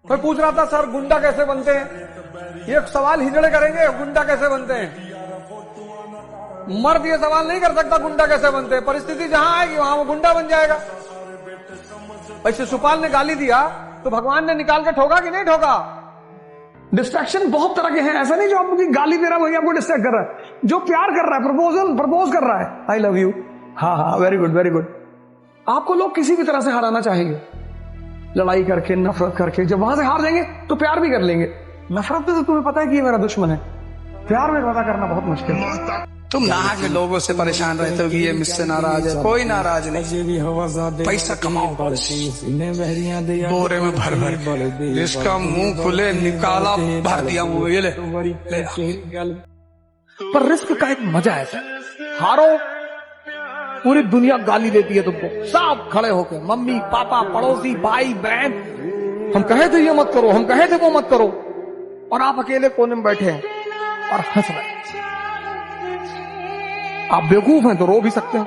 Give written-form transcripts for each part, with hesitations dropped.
कोई पूछ रहा था सर गुंडा कैसे बनते हैं, ये सवाल हिजड़े करेंगे गुंडा कैसे बनते हैं। मर्द ये सवाल नहीं कर सकता गुंडा कैसे बनते हैं, परिस्थिति जहां आएगी वहां वो गुंडा बन जाएगा। भाई शिशुपाल ने गाली दिया तो भगवान ने निकाल के ठोका कि नहीं ठोका। डिस्ट्रैक्शन बहुत तरह के हैं, ऐसा नहीं जो आपकी गाली दे रहा है वही आपको डिस्ट्रैक्ट कर रहा है, जो प्यार कर रहा है, प्रपोज कर रहा है, आई लव यू, हाँ वेरी गुड वेरी गुड। आपको लोग किसी भी तरह से हराना चाहेंगे, लड़ाई करके, नफरत करके। जब वहां से हार जाएंगे तो प्यार भी कर लेंगे। नफरत में तो तुम्हें पता है कि ये मेरा दुश्मन है, प्यार में पता करना बहुत मुश्किल है। तुम यहाँ के लोगों से परेशान रहते हो कि ये मुझसे नाराज है, कोई नाराज नहीं। पैसा कमाओ, बोरे में भर भर, इसका मुंह खुले निकाला, भर दिया मुंह, ये ले। पर रिस्क का एक मजा है सर, हारो पूरी दुनिया गाली देती है तुमको, सब खड़े होकर, मम्मी पापा पड़ोसी भाई बहन, हम कहे थे ये मत करो, हम कहे थे वो मत करो, और आप अकेले कोने में बैठे हैं और हंस रहे हैं। आप बेवकूफ हैं तो रो भी सकते हैं,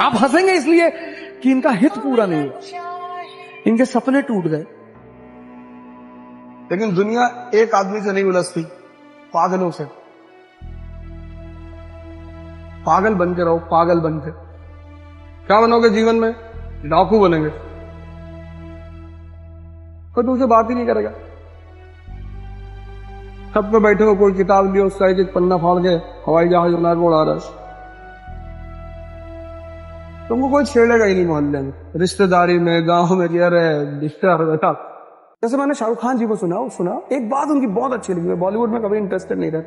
आप हंसेंगे इसलिए कि इनका हित पूरा नहीं हुआ, इनके सपने टूट गए। लेकिन दुनिया एक आदमी से नहीं उलझती, पागलों से। पागल बन के रहो, पागल बन के। क्या बनोगे जीवन में? डाकू बनेंगे, कोई तुमसे बात ही नहीं करेगा। सब पे बैठे हो, कोई किताब लियो, उसका एक पन्ना फाड़ के हवाई जहाज बना के उड़ा रहा है, तुमको कोई छेड़ेगा ही नहीं मोहल्ले में, रिश्तेदारी में, गांव में। जैसे मैंने शाहरुख खान जी को सुना, एक बात उनकी बहुत अच्छी लगी, मैं बॉलीवुड में कभी इंटरेस्टेड नहीं था।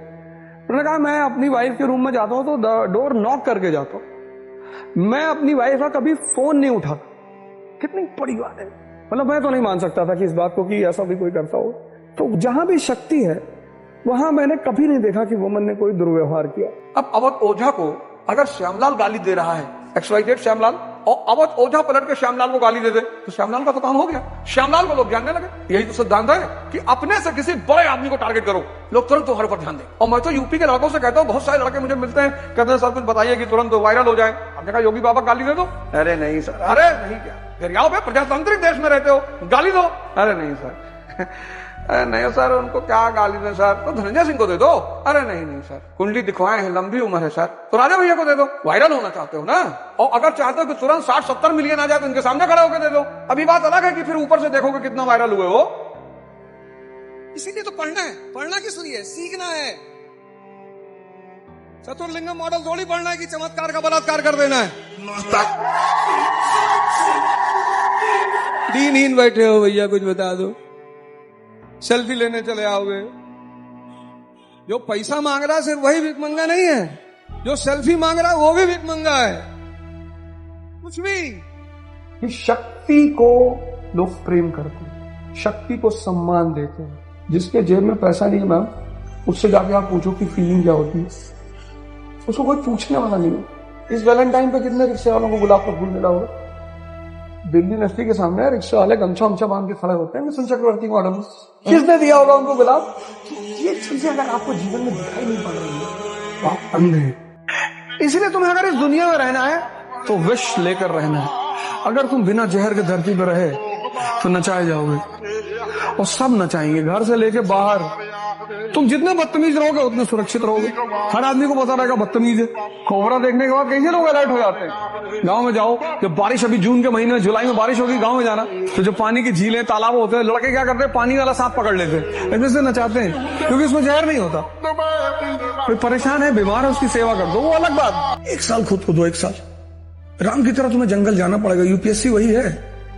उन्होंने कहा मैं अपनी वाइफ के रूम में जाता हूं तो डोर नॉक करके जाता हूं, मैं अपनी वाइफ का कभी फोन नहीं उठाता। कितनी बड़ी बात है, मतलब मैं तो नहीं मान सकता था कि इस बात को कि ऐसा भी कोई करता हो। तो जहां भी शक्ति है वहां मैंने कभी नहीं देखा कि वुमन ने कोई दुर्व्यवहार किया। अब अवध ओझा को अगर श्यामलाल गाली दे रहा है, XYZ श्यामलाल, और अवध ओझा पलट के श्यामलाल को गाली दे दे तो श्यामलाल का तो काम हो गया, श्यामलाल को लोग जानने लगे। यही तो सिद्धांत है कि अपने से किसी बड़े आदमी को टारगेट करो, लोग तुरंत तुम्हारे पर ध्यान दें। और मैं तो यूपी के लड़कों से कहता हूँ, बहुत सारे लड़के मुझे मिलते हैं, कहते हैं सर कुछ बताइए कि तुरंत वायरल हो जाए। आपने कहा योगी बाबा गाली दे दो, अरे नहीं सर, अरे नहीं क्या दरियाओं पे प्रजातांत्रिक देश में रहते हो, गाली दो, अरे नहीं सर, अरे नहीं सर उनको क्या गाली दें सर, तो धनंजय सिंह को दे दो, अरे नहीं सर, कुंडली दिखवाए हैं, लंबी उम्र है सर, तो राजा भैया को दे दो। वायरल होना चाहते हो ना, और अगर चाहते हो कि तुरंत 60-70 मिलियन आ जाए तो इनके सामने खड़े होकर दे दो। अभी बात अलग है कि फिर ऊपर से देखोगे कितना वायरल हुए हो। इसीलिए तो पढ़ना है, पढ़ना किस लिए, सीखना है। चतुर्लिंगम मॉडल थोड़ी पढ़ना है कि चमत्कार का बलात्कार कर देना है। दीनहीन बैठे हो भैया, कुछ बता दो, सेल्फी लेने चले आओगे। जो पैसा मांग रहा है सिर्फ वही भिखमंगा नहीं है, जो सेल्फी मांग रहा है वो भी भिखमंगा है। कुछ भी शक्ति को लोग प्रेम करते हैं, शक्ति को सम्मान देते हैं। जिसके जेब में पैसा नहीं है मैम, उससे जाके आप पूछो कि फीलिंग क्या होती है, उसको कोई पूछने वाला नहीं है। इस वैलेंटाइन पे कितने रिक्शे वालों को गुलाब का फूल मिला होगा? दिल्ली नस्ती के सामने रिक्शा वाले गमछा उमछा बांध के खड़े होते हैं मिशन चक्रवर्ती मॉडल में, किसने दिया होगा उनको गुलाब? ये चीजें अगर आपको जीवन में दिखाई नहीं पड़ रही है तो आप अंधे हैं। इसलिए तुम्हें अगर इस दुनिया में रहना है तो विष लेकर रहना है। अगर तुम बिना जहर के धरती पर रहे तो नचाए जाओगे, और सब नचाएंगे, घर से लेके बाहर। तुम जितने बदतमीज रहोगे उतने सुरक्षित रहोगे। हर आदमी को पता रहेगा बदतमीज है। कोबरा देखने के बाद कैसे लोग अलर्ट हो जाते हैं। गांव में जाओ, जब बारिश, अभी जून के महीने में, जुलाई में बारिश होगी, गांव में जाना, तो जो पानी की झीलें तालाब होते हैं, लड़के क्या करते हैं, पानी वाला सांप पकड़ लेते हैं, ऐसे से नचाते हैं, क्योंकि उसमें जहर नहीं होता। कोई परेशान है, बीमार है, उसकी सेवा कर दो, वो अलग बात। 1 साल खुद को दो, 1 साल राम की तरह तुम्हें जंगल जाना पड़ेगा। यूपीएससी वही है,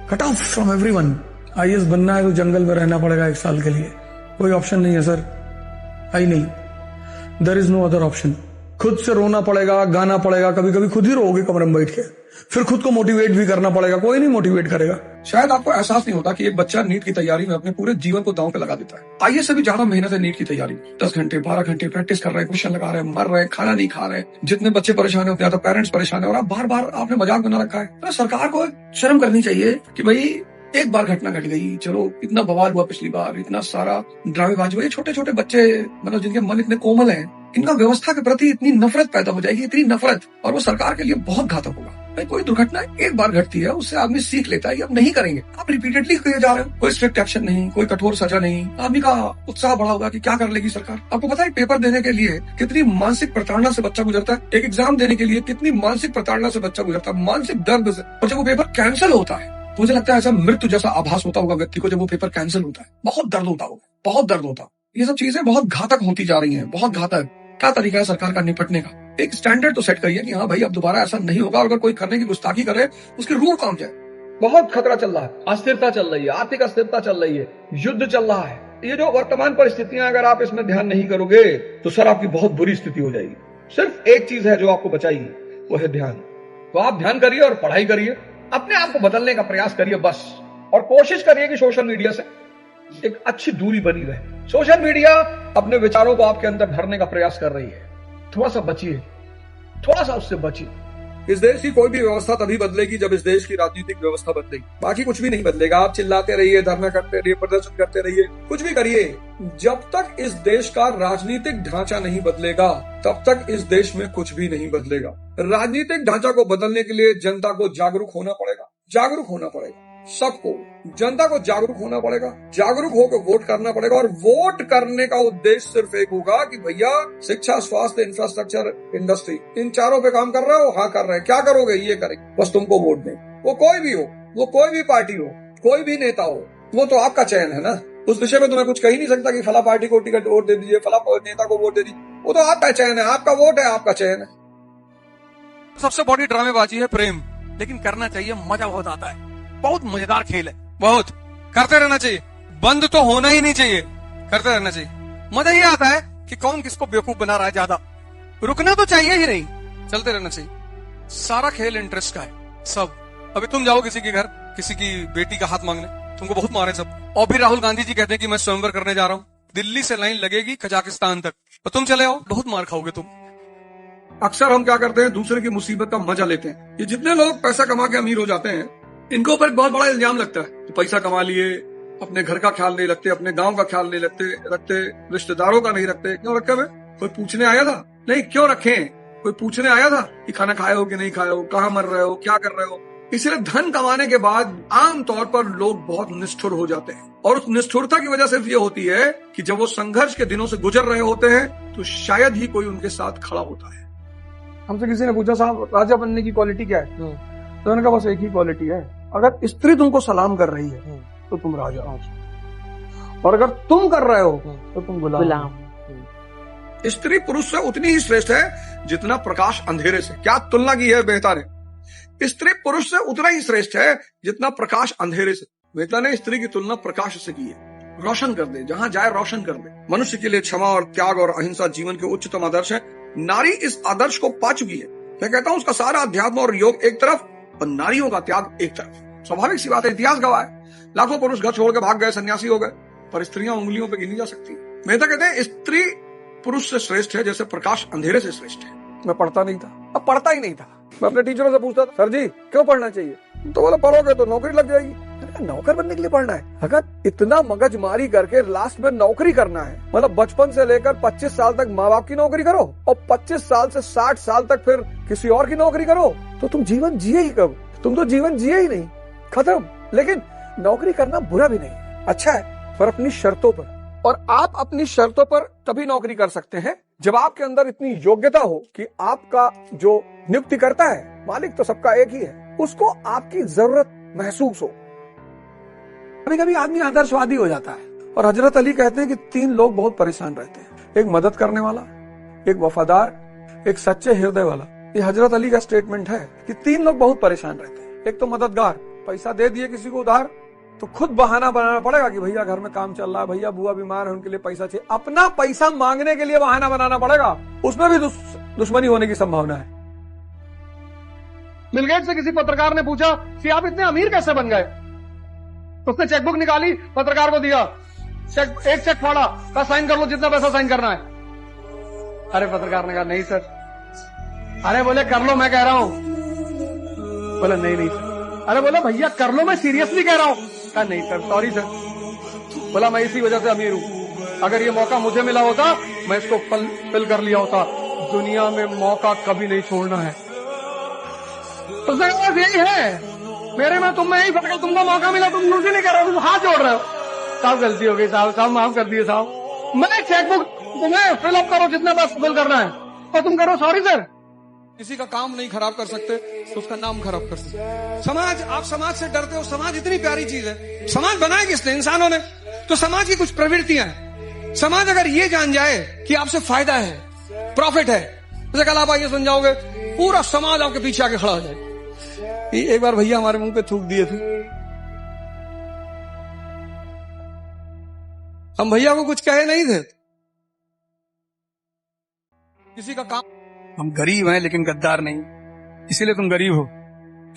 cut off from everyone. IAS बनना है तो जंगल में रहना पड़ेगा 1 साल के लिए, कोई ऑप्शन नहीं है सर, आई नहीं, there is no other option. खुद से रोना पड़ेगा, गाना पड़ेगा, कभी कभी खुद ही रोओगे कमरे में बैठ के, फिर खुद को मोटिवेट भी करना पड़ेगा, कोई नहीं मोटिवेट करेगा। शायद आपको एहसास नहीं होता कि एक बच्चा नीट की तैयारी में अपने पूरे जीवन को दांव पे लगा देता है। IAS से भी ज्यादा मेहनत है नीट की तैयारी, 10 घंटे 12 घंटे प्रैक्टिस कर रहे हैं, क्वेश्चन लगा रहे हैं, मर रहे हैं, खाना नहीं खा रहे। जितने बच्चे परेशान होते हैं तो पेरेंट्स परेशान है, और आप बार बार आपने मजाक बना रखा है। तो सरकार को शर्म करनी चाहिए कि भाई एक बार घटना घट गई, चलो इतना बवाल हुआ पिछली बार, इतना सारा ड्रामेबाजी हुआ, ये छोटे छोटे बच्चे, मतलब जिनके मन इतने कोमल हैं, इनका व्यवस्था के प्रति इतनी नफरत पैदा हो जाएगी, इतनी नफरत, और वो सरकार के लिए बहुत घातक होगा। भाई कोई दुर्घटना एक बार घटती है, उससे आदमी सीख लेता है, अब नहीं करेंगे। आप रिपीटेडली किए जा रहे हो, कोई स्ट्रिक्ट एक्शन नहीं, कोई कठोर सजा नहीं, आदमी का उत्साह बढ़ा होगा कि क्या कर लेगी सरकार। आपको पता है पेपर देने के लिए कितनी मानसिक प्रताड़ना से बच्चा गुजरता है, एक एग्जाम देने के लिए कितनी मानसिक प्रताड़ना से बच्चा गुजरता है, मानसिक दर्द से। और जब वो पेपर कैंसिल होता है तो मुझे लगता है ऐसा मृत्यु जैसा आभास होता होगा व्यक्ति को जब वो पेपर कैंसिल होता है। बहुत दर्द होता होगा, बहुत दर्द होता। ये सब चीजें बहुत घातक होती जा रही हैं, बहुत घातक। क्या तरीका है सरकार का निपटने का? एक स्टैंडर्ड तो सेट करिए कि हाँ भाई अब दोबारा ऐसा नहीं होगा, और अगर कोई करने की गुस्ताखी करे उसकी रूह कांप जाए। बहुत खतरा चल रहा है, अस्थिरता चल रही है, आर्थिक अस्थिरता चल रही है, युद्ध चल रहा है। ये जो वर्तमान परिस्थितियां, अगर आप इसमें ध्यान नहीं करोगे तो सर आपकी बहुत बुरी स्थिति हो जाएगी। सिर्फ एक चीज है जो आपको बचाएगी, वो है ध्यान। तो आप ध्यान करिए और पढ़ाई करिए, अपने आप को बदलने का प्रयास करिए बस। और कोशिश करिए कि सोशल मीडिया से एक अच्छी दूरी बनी रहे। सोशल मीडिया अपने विचारों को आपके अंदर भरने का प्रयास कर रही है, थोड़ा सा बचिए, थोड़ा सा उससे बचिए। इस देश की कोई भी व्यवस्था तभी बदलेगी जब इस देश की राजनीतिक व्यवस्था बदलेगी, बाकी कुछ भी नहीं बदलेगा। आप चिल्लाते रहिए, धरना करते रहिए, प्रदर्शन करते रहिए, कुछ भी करिए, जब तक इस देश का राजनीतिक ढांचा नहीं बदलेगा तब तक इस देश में कुछ भी नहीं बदलेगा। राजनीतिक ढांचा को बदलने के लिए जनता को जागरूक होना पड़ेगा, जागरूक होना पड़ेगा। सबको, जनता को जागरूक होना पड़ेगा, जागरूक होकर वोट करना पड़ेगा। और वोट करने का उद्देश्य सिर्फ एक होगा कि भैया शिक्षा, स्वास्थ्य, इंफ्रास्ट्रक्चर, इंडस्ट्री, इन चारों पे काम कर रहे हो? हाँ कर रहे हैं। क्या करोगे? ये करेंगे। बस तुमको वोट दें। वो कोई भी हो, वो कोई भी पार्टी हो, कोई भी नेता हो, वो तो आपका चयन है ना। उस विषय में तुम्हें कुछ कह ही नहीं सकता कि फला पार्टी को टिकट वोट दे दीजिए, फला नेता को वोट दे दीजिए। वो तो आपका चयन है, आपका वोट है, आपका चयन है। सबसे बड़ी ड्रामेबाजी है प्रेम, लेकिन करना चाहिए, मजा बहुत आता है, बहुत मजेदार खेल है, बहुत करते रहना चाहिए। बंद तो होना ही नहीं चाहिए, करते रहना चाहिए। मजा ये आता है कि कौन किसको बेवकूफ बना रहा है ज्यादा, रुकना तो चाहिए ही नहीं, चलते रहना चाहिए। सारा खेल इंटरेस्ट का है सब। अभी तुम जाओ किसी के घर, किसी की बेटी का हाथ मांगने, तुमको बहुत मारे सब। और भी राहुल गांधी जी कहते हैं कि मैं स्वयंवर करने जा रहा हूँ, दिल्ली से लाइन लगेगी कजाकिस्तान तक, और तुम चले आओ, बहुत मार खाओगे तुम। अक्सर हम क्या करते हैं, दूसरे की मुसीबत का मजा लेते हैं। ये जितने लोग पैसा कमा के अमीर हो जाते हैं, इनके ऊपर एक बहुत बड़ा इल्जाम लगता है कि पैसा कमा लिए, अपने घर का ख्याल नहीं रखते, अपने गांव का ख्याल नहीं रखते, रिश्तेदारों का नहीं रखते। क्यों रखे हुए? कोई पूछने आया था? नहीं। क्यों रखे? कोई पूछने आया था कि खाना खाए हो कि नहीं खाए हो, कहाँ मर रहे हो, क्या कर रहे हो। इसलिए धन कमाने के बाद आमतौर पर लोग बहुत निष्ठुर हो जाते हैं, और उस निष्ठुरता की वजह सिर्फ ये होती है कि जब वो संघर्ष के दिनों से गुजर रहे होते हैं तो शायद ही कोई उनके साथ खड़ा होता है। हमसे किसी ने पूछा, साहब राजा बनने की क्वालिटी क्या है? तो मैंने कहा बस एक ही क्वालिटी है, अगर स्त्री तुमको सलाम कर रही है तो तुम राजा हो, और अगर तुम कर रहे हो तो तुम गुलाम। स्त्री पुरुष से उतनी ही श्रेष्ठ है जितना प्रकाश अंधेरे से। क्या तुलना की है बेहता ने? स्त्री पुरुष से उतना ही श्रेष्ठ है जितना प्रकाश अंधेरे से। बेहता ने स्त्री की तुलना प्रकाश से की है। रोशन कर दे, जहां जाए रोशन कर दे। मनुष्य के लिए क्षमा और त्याग और अहिंसा जीवन के उच्चतम आदर्श है। नारी इस आदर्श को पा चुकी है। मैं कहता हूं उसका सारा अध्यात्म और योग एक तरफ और नारियों का त्याग एक तरफ। स्वाभाविक सी बात है, इतिहास गवाह है। लाखों पुरुष घर छोड़ के भाग गए, सन्यासी हो गए, पर स्त्रियां उंगलियों पे गिनी जा सकती। मेहता कहते हैं स्त्री पुरुष से श्रेष्ठ है जैसे प्रकाश अंधेरे से श्रेष्ठ है। मैं पढ़ता नहीं था, अब पढ़ता ही नहीं था। मैं अपने टीचरों से पूछता था, सर जी क्यों पढ़ना चाहिए? तो बोला पढ़ोगे तो नौकरी लग जाएगी। नौकर बनने के लिए पढ़ना है? अगर इतना मगजमारी करके लास्ट में नौकरी करना है, मतलब बचपन से लेकर 25 साल तक माँ बाप की नौकरी करो और 25 साल से 60 साल तक फिर किसी और की नौकरी करो, तो तुम जीवन जिए ही कब? तुम तो जीवन जिए ही नहीं, खत्म। लेकिन नौकरी करना बुरा भी नहीं, अच्छा है, पर अपनी शर्तों पर। और आप अपनी शर्तों पर तभी नौकरी कर सकते हैं जब आपके अंदर इतनी योग्यता हो कि आपका जो नियुक्ति करता है, मालिक तो सबका एक ही है, उसको आपकी जरूरत महसूस हो। कभी कभी आदमी आदर्शवादी हो जाता है, और हजरत अली कहते हैं कि 3 लोग बहुत परेशान रहते हैं, एक मदद करने वाला, एक वफादार, एक सच्चे हृदय वाला। ये हजरत अली का स्टेटमेंट है कि 3 लोग बहुत परेशान रहते हैं। एक तो मददगार, पैसा दे दिए किसी को उधार तो खुद बहाना बनाना पड़ेगा कि भैया घर में काम चल रहा है, भैया बुआ बीमार है, उनके लिए पैसा चाहिए। अपना पैसा मांगने के लिए बहाना बनाना पड़ेगा, उसमें भी दुश्मनी होने की संभावना है। बिल गेट्स से किसी पत्रकार ने पूछा कि आप इतने अमीर कैसे बन गए? उसने चेकबुक निकाली, पत्रकार को दिया, एक चेक फाड़ा, कहा साइन कर लो जितना पैसा साइन करना है। अरे पत्रकार ने कहा नहीं सर। अरे बोले कर लो, मैं कह रहा हूं। बोले नहीं सर। अरे बोला भैया कर लो, मैं सीरियसली कह रहा हूं। कहा नहीं सर, सॉरी सर। बोला मैं इसी वजह से अमीर हूं, अगर ये मौका मुझे मिला होता मैं इसको फिल कर लिया होता। दुनिया में मौका कभी नहीं छोड़ना है। तो बस यही है मेरे में, तुम में यही फर्क है। तुमको मौका मिला, तुम यूज ही नहीं कर रहे हो, तुम हाथ जोड़ रहे हो। साहब गलती हो गई साहब, साहब माफ कर दिए साहब। मैं चेकबुक तुम्हें फिल अप करो जितना बस फिल करना है, और तुम करो सॉरी सर। किसी का काम नहीं खराब कर सकते तो उसका नाम खराब कर सकते। समाज, आप समाज से डरते हो। समाज इतनी प्यारी चीज है। समाज बनाया किसने? इंसानों ने। तो समाज की कुछ प्रवृत्तियां हैं। समाज अगर ये जान जाए कि आपसे फायदा है, प्रॉफिट है, जैसे कल आप आइए समझाओगे, पूरा समाज आपके पीछे आके खड़ा हो जाए। एक बार भैया हमारे मुंह पे थूक दिए थे, हम भैया को कुछ कहे नहीं थे। किसी का काम, हम गरीब हैं लेकिन गद्दार नहीं, इसीलिए तुम गरीब हो,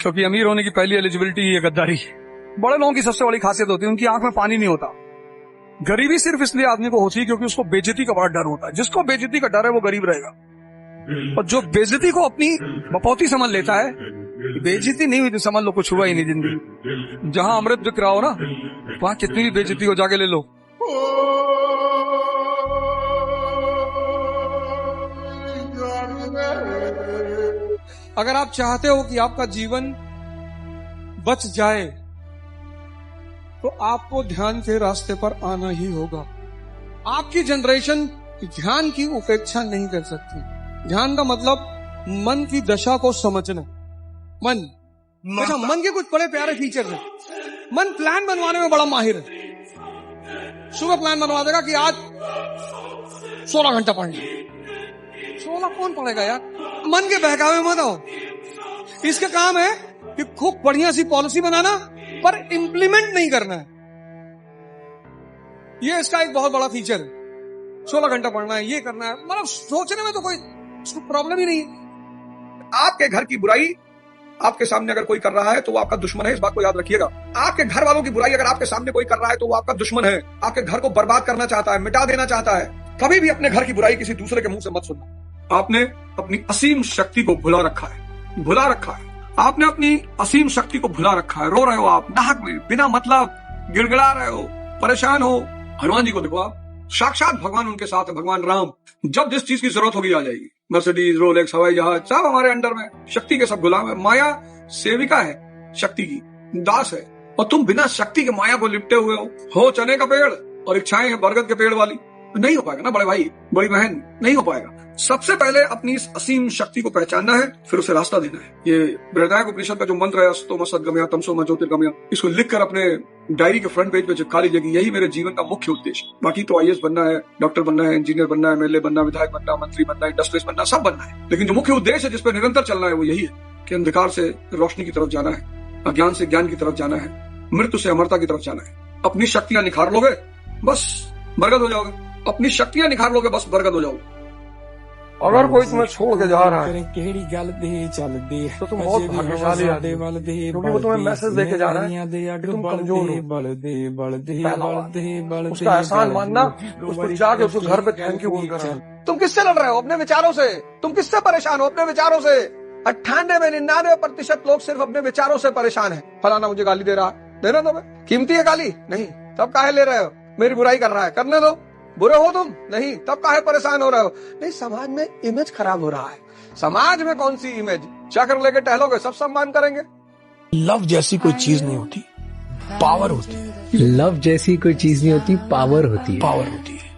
क्योंकि अमीर होने की पहली एलिजिबिलिटी ये गद्दारी। बड़े लोगों की सबसे बड़ी खासियत होती है उनकी आंख में पानी नहीं होता। गरीबी सिर्फ इसलिए आदमी को होती है क्योंकि उसको बेइज्जती का बड़ा डर होता है। जिसको बेइज्जती का डर है वो गरीब रहेगा, और जो बेइज्जती को अपनी बपौती समझ लेता है, बेइज्जती नहीं हुई तो समझ लो कुछ हुआ ही नहीं जिंदगी। जहां अमृत बिक रहा हो ना, वहां कितनी भी बेइज्जती हो जाके ले लो। अगर आप चाहते हो कि आपका जीवन बच जाए तो आपको ध्यान के रास्ते पर आना ही होगा। आपकी जनरेशन ध्यान की उपेक्षा नहीं कर सकती। ध्यान का मतलब मन की दशा को समझना। मन, अच्छा, मन के कुछ बड़े प्यारे फीचर हैं। मन प्लान बनवाने में बड़ा माहिर है। सुबह प्लान बनवा देगा कि आज 16 घंटा पढ़ना। 16 कौन पढ़ेगा यार? मन के बहकावे मत आओ। इसका काम है कि खूब बढ़िया सी पॉलिसी बनाना, पर इंप्लीमेंट नहीं करना है। ये इसका एक बहुत बड़ा फीचर है। 16 घंटा पढ़ना है, ये करना है, मतलब सोचने में तो कोई प्रॉब्लम ही नहीं है। आपके घर की बुराई आपके सामने अगर कोई कर रहा है तो वो आपका दुश्मन है, इस बात को याद रखिएगा। आपके घर वालों की बुराई अगर आपके सामने कोई कर रहा है तो वो आपका दुश्मन है, आपके घर को बर्बाद करना चाहता है, मिटा देना चाहता है। कभी भी अपने घर की बुराई किसी दूसरे के मुंह से मत सुनना। आपने अपनी असीम शक्ति को भुला रखा है, भुला रखा है। आपने अपनी असीम शक्ति को भुला रखा है। रो रहे हो आप नाहक में, बिना मतलब गिड़गिड़ा रहे हो, परेशान हो। हनुमान जी को देखो, आप साक्षात भगवान उनके साथ है, भगवान राम। जब जिस चीज की जरूरत होगी आ जाएगी। मर्सिडीज, रोलेक्स, हवाई जहाज सब हमारे अंडर में। शक्ति के सब गुलाम है। माया सेविका है, शक्ति की दास है, और तुम बिना शक्ति के माया को लिपटे हुए हो चने का पेड़ और इच्छाएं हैं बरगद के पेड़ वाली। नहीं हो पाएगा ना बड़े भाई, बड़ी बहन, नहीं हो पाएगा। सबसे पहले अपनी इस असीम शक्ति को पहचानना है, फिर उसे रास्ता देना है। ये बृहदारण्यकोपनिषद का जो मंत्र है, अस्तोम सद्गमया तमसो ज्योतिर्गमया, इसको लिखकर अपने डायरी के फ्रंट पेज पे चिपका लीजिए। यही मेरे जीवन का मुख्य उद्देश्य। बाकी तो IAS बनना है, डॉक्टर बनना है, इंजीनियर बनना है, MLA बनना, विधायक बनना, मंत्री बनना, इंडस्ट्रियलिस्ट बनना, सब बनना है। लेकिन जो मुख्य उद्देश्य है, जिसपे निरंतर चलना है, वो यही है कि अंधकार से रोशनी की तरफ जाना है, अज्ञान से ज्ञान की तरफ जाना है, मृत्यु से अमरता की तरफ जाना है। अपनी शक्तियां निखार लोगे, बस बरगद हो जाओगे। अपनी शक्तियां निखार लोगे, बस बरगद हो जाओगे। अगर कोई तुम्हें छोड़ के जा रहा है तो तुम बहुत भाग्यशाली आदमी, क्योंकि वो तुम्हें मैसेज देके जा रहा है कि तुम कमजोर हो। उसका एहसान मानना, उसको जाके उसको घर पे थैंक यू बोलकर। तुम किससे लड़ रहे हो? अपने विचारों से। तुम किससे परेशान हो? अपने विचारों से। 98-99% लोग सिर्फ अपने विचारों से परेशान है। फलाना मुझे गाली दे रहा है, देना दो। कीमती है गाली? नहीं, तब काहे ले रहे हो? मेरी बुराई कर रहा है, करने दो। बुरे हो तुम? नहीं, तब काहे परेशान हो रहे हो? नहीं, समाज में इमेज खराब हो रहा है। समाज में कौन सी इमेज? चक्र लेके टहलोगे, सब सम्मान करेंगे। लव जैसी कोई चीज नहीं होती, पावर होती है। लव जैसी कोई चीज नहीं होती, पावर होती है। पावर होती है।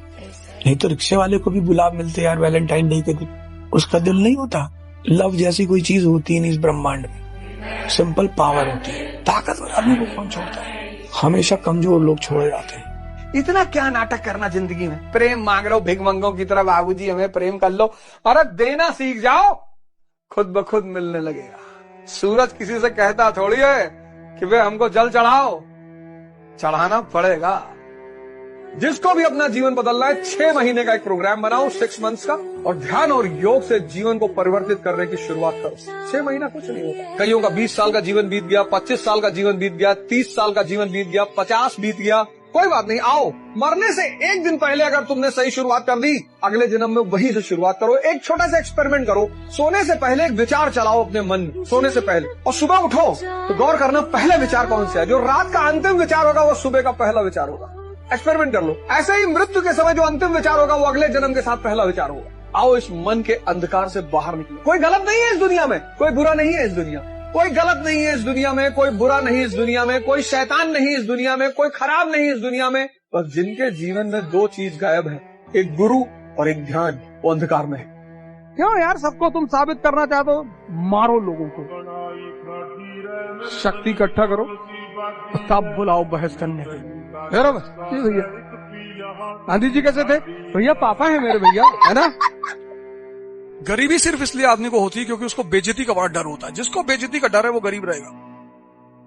नहीं तो रिक्शे वाले को भी गुलाब मिलते यार वैलेंटाइन डे के दिन, उसका दिल नहीं होता। लव जैसी कोई चीज होती नहीं इस ब्रह्मांड में। सिंपल पावर होती है। ताकतवर आदमी को कौन छोड़ता है? हमेशा कमजोर लोग छोड़े जाते हैं। इतना क्या नाटक करना जिंदगी में? प्रेम मांग रहे हो भिखमंगों की तरह, बाबूजी हमें प्रेम कर लो। अरे देना सीख जाओ, खुद ब खुद मिलने लगेगा। सूरज किसी से कहता थोड़ी है कि वे हमको जल चढ़ाओ, चढ़ाना पड़ेगा। जिसको भी अपना जीवन बदलना है, 6 महीने का एक प्रोग्राम बनाओ, 6 मंथ्स का, और ध्यान और योग से जीवन को परिवर्तित करने की शुरुआत करो। 6 महीना कुछ नहीं होता। कईयों का 20 साल का जीवन बीत गया, 25 साल का जीवन बीत गया, 30 साल का जीवन बीत गया, 50 बीत गया। कोई बात नहीं, आओ। मरने से एक दिन पहले अगर तुमने सही शुरुआत कर दी, अगले जन्म में वही से शुरुआत करो। एक छोटा सा एक्सपेरिमेंट करो। सोने से पहले एक विचार चलाओ अपने मन में, सोने से पहले, और सुबह उठो तो गौर करना पहला विचार कौन सा है। जो रात का अंतिम विचार होगा वो सुबह का पहला विचार होगा। एक्सपेरिमेंट कर लो। ऐसे ही मृत्यु के समय जो अंतिम विचार होगा वो अगले जन्म के साथ पहला विचार होगा। आओ इस मन के अंधकार से बाहर निकलो। कोई गलत नहीं है इस दुनिया में, कोई बुरा नहीं है इस दुनिया। कोई गलत नहीं है इस दुनिया में, कोई बुरा नहीं इस दुनिया में, कोई शैतान नहीं इस दुनिया में, कोई खराब नहीं इस दुनिया में। बस जिनके जीवन में दो चीज गायब है, एक गुरु और एक ध्यान, वो अंधकार में है। क्यों यार सबको तुम साबित करना चाहते हो? मारो लोगों को, शक्ति इकट्ठा करो, तब बुलाओ बहस करने। भैया गांधी जी कैसे थे? भैया पापा है मेरे, भैया है ना। गरीबी सिर्फ इसलिए आदमी को होती है क्योंकि उसको बेइज्जती का बड़ा डर होता है। जिसको बेइज्जती का डर है वो गरीब रहेगा,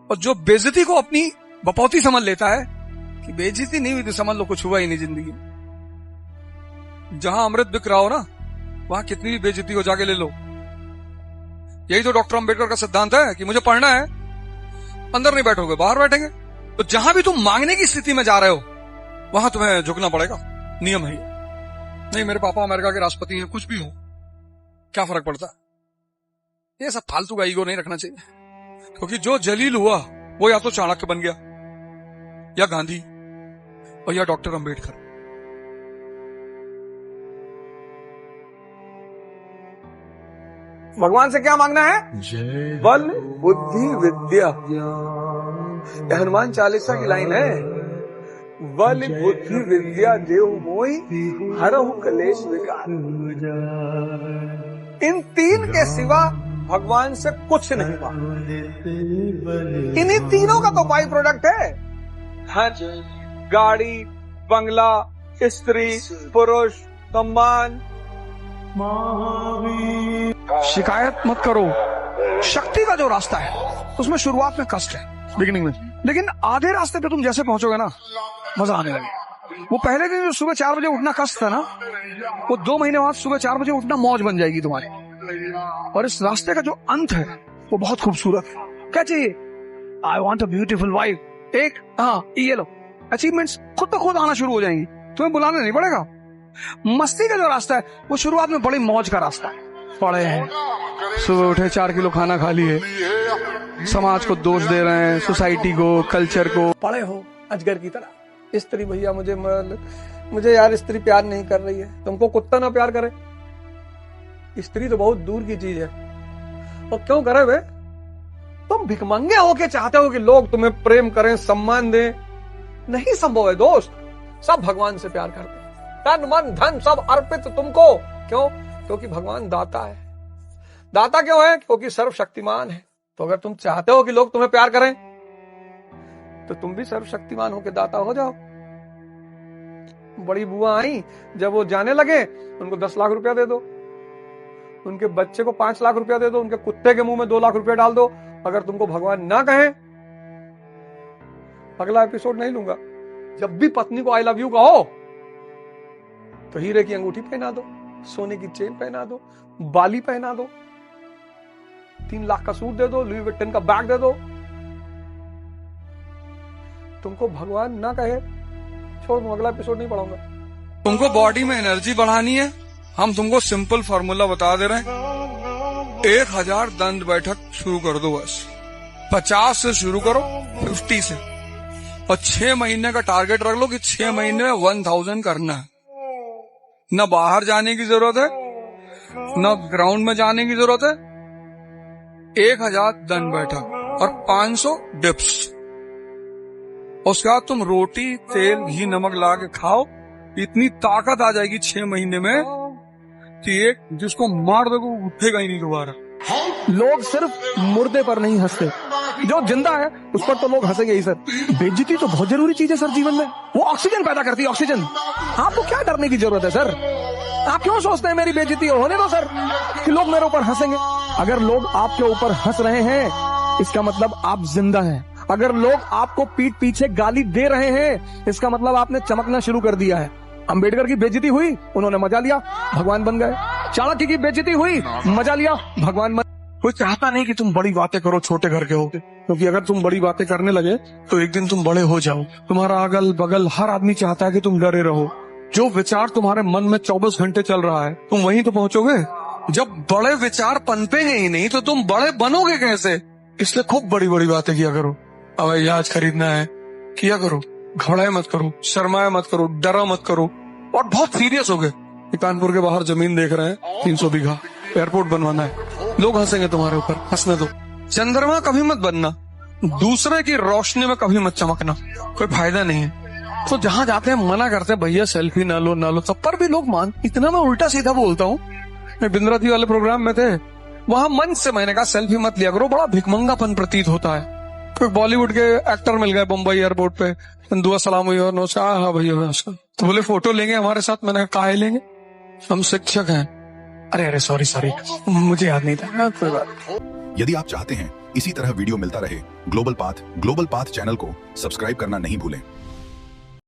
और जो बेइज्जती को अपनी बपौती समझ लेता है कि बेइज्जती नहीं हुई तो समझ लो कुछ हुआ ही नहीं जिंदगी। जहां अमृत बिक रहा हो ना, वहां कितनी भी बेइज्जती हो जाके ले लो। यही तो डॉक्टर अंबेडकर का सिद्धांत है कि मुझे पढ़ना है, अंदर नहीं बैठोगे बाहर बैठेंगे। तो जहां भी तुम मांगने की स्थिति में जा रहे हो वहां तुम्हें झुकना पड़ेगा, नियम है ये। नहीं मेरे पापा अमेरिका के राष्ट्रपति हैं, कुछ भी हो क्या फर्क पड़ता है? ये सब फालतू का ईगो नहीं रखना चाहिए, क्योंकि जो जलील हुआ वो या तो चाणक्य बन गया, या गांधी, और या डॉक्टर अंबेडकर। भगवान से क्या मांगना है? बल बुद्धि विद्या। यह हनुमान चालीसा की लाइन है, बल बुद्धि विद्या देव मोहि हरहु कलेश विकार। इन तीन के सिवा भगवान से कुछ नहीं मांगा। इन्हीं तीनों का तो बाई प्रोडक्ट है। धन, गाड़ी, बंगला, स्त्री, पुरुष, सम्मान। शिकायत मत करो। शक्ति का जो रास्ता है उसमें शुरुआत में कष्ट है, बिगिनिंग में, लेकिन आधे रास्ते पे तुम जैसे पहुंचोगे ना मजा आने लगे। वो पहले दिन जो सुबह 4 बजे उठना कष्ट था ना, वो 2 महीने बाद सुबह 4 बजे उठना मौज बन जाएगी तुम्हारी। और इस रास्ते का जो अंत है वो बहुत खूबसूरत है। क्या चाहिए? I want a beautiful wife. एक ये लो, अचीवमेंट्स खुद तो खुद आना शुरू हो जाएंगी, तुम्हें बुलाना नहीं पड़ेगा। मस्ती का जो रास्ता है वो शुरुआत में बड़ी मौज का रास्ता है। पढ़े हैं, सुबह उठे 4 किलो खाना खा लिए, समाज को दोष दे रहे हैं, सोसाइटी को, कल्चर को। पढ़े हो अजगर की तरह। स्त्री भैया मुझे यार स्त्री प्यार नहीं कर रही है। तुमको कुत्ता ना प्यार करे? स्त्री तो बहुत दूर की चीज है। और क्यों करे वे? तुम भिखमंगे हो के चाहते हो कि लोग तुम्हें प्रेम करें, सम्मान दें। नहीं संभव है दोस्त। सब भगवान से प्यार करते हैं, तन मन धन सब अर्पित तुमको। क्यों? क्योंकि भगवान दाता है। दाता क्यों है? क्योंकि सर्वशक्तिमान है। तो अगर तुम चाहते हो कि लोग तुम्हें प्यार करें तो तुम भी सर्वशक्तिमान होकर दाता हो जाओ। बड़ी बुआ आई, जब वो जाने लगे उनको 10 लाख रुपया दे दो, उनके बच्चे को 5 लाख रुपया दे दो, उनके कुत्ते के मुंह में 2 लाख रुपया डाल दो। अगर तुमको भगवान ना कहे, अगला एपिसोड नहीं लूंगा। जब भी पत्नी को आई लव यू कहो तो हीरे की अंगूठी पहना दो, सोने की चेन पहना दो, बाली पहना दो, 3 लाख का सूट दे दो, लुई विट्टन का बैग दे दो। तुमको भगवान ना कहे, छोड़ दो, अगला एपिसोड नहीं पढ़ाऊंगा। तुमको बॉडी में एनर्जी बढ़ानी है, हम तुमको सिंपल फॉर्मूला बता दे रहे हैं। 1000 दंड बैठक शुरू कर दो बस। 50 से शुरू करो, 50 से, और 6 महीने का टारगेट रख लो कि 6 महीने में 1000 करना है। न बाहर जाने की जरूरत है, न ग्राउंड में जाने की जरूरत है। 1000 दंड बैठक और 500 डिप्स। उसके बाद तुम रोटी, तेल, घी, नमक ला के खाओ। इतनी ताकत आ जाएगी 6 महीने में कि एक जिसको मार दो वो उठेगा ही नहीं दोबारा। लोग सिर्फ मुर्दे पर नहीं हंसते, जो जिंदा है उस पर तो लोग हंसेंगे ही सर। बेइज्जती तो बहुत जरूरी चीज है सर जीवन में, वो ऑक्सीजन पैदा करती है, ऑक्सीजन। आपको क्या डरने की जरूरत है सर? आप क्यों सोचते हैं मेरी बेइज्जती होने दो सर, कि लोग मेरे ऊपर हंसेंगे? अगर लोग आपके ऊपर हंस रहे हैं इसका मतलब आप जिंदा हैं। अगर लोग आपको पीठ पीछे गाली दे रहे हैं इसका मतलब आपने चमकना शुरू कर दिया है। अंबेडकर की बेइज्जती हुई, उन्होंने मजा लिया, भगवान बन गए। चाणक्य की बेइज्जती हुई, मजा लिया, भगवान बन। कोई चाहता नहीं कि तुम बड़ी बातें करो, छोटे घर के हो, क्योंकि अगर तुम बड़ी बातें करने लगे तो एक दिन तुम बड़े हो जाओ। तुम्हारा अगल बगल हर आदमी चाहता है कि तुम डरे रहो। जो विचार तुम्हारे मन में 24 घंटे चल रहा है तुम वहीं तो पहुंचोगे। जब बड़े विचार पनपेंगे ही नहीं तो तुम बड़े बनोगे कैसे? इसलिए खूब बड़ी बड़ी बातें किया करो। हवाई जहाज खरीदना है, किया करो। घबराए मत करो, शर्माए मत करो, डरा मत करो, और बहुत सीरियस हो गए। कानपुर के बाहर जमीन देख रहे हैं 300 बीघा, एयरपोर्ट बनवाना है। लोग हंसेंगे तुम्हारे ऊपर, हंसने दो। चंद्रमा कभी मत बनना, दूसरे की रोशनी में कभी मत चमकना, कोई फायदा नहीं है। तो जहां जाते हैं मना करते हैं भैया सेल्फी ना लो ना लो, तब पर भी लोग मान। इतना मैं उल्टा सीधा बोलता हूँ। मैं बिंद्राती वाले प्रोग्राम में थे, वहां मंच से मैंने कहा सेल्फी मत लिया करो, बड़ा भिखमंगापन प्रतीत होता है। कोई बॉलीवुड के एक्टर मिल गए बम्बई एयरपोर्ट पे, दुआ सलाम हुई और नमस्कार, हाँ भैया नमस्कार, तो बोले फोटो लेंगे हमारे साथ। मैंने कहा काहे लेंगे, हम शिक्षक हैं। अरे सॉरी मुझे याद नहीं था, कोई बात। यदि आप चाहते हैं इसी तरह वीडियो मिलता रहे, ग्लोबल पाथ चैनल को सब्सक्राइब करना नहीं भूलें।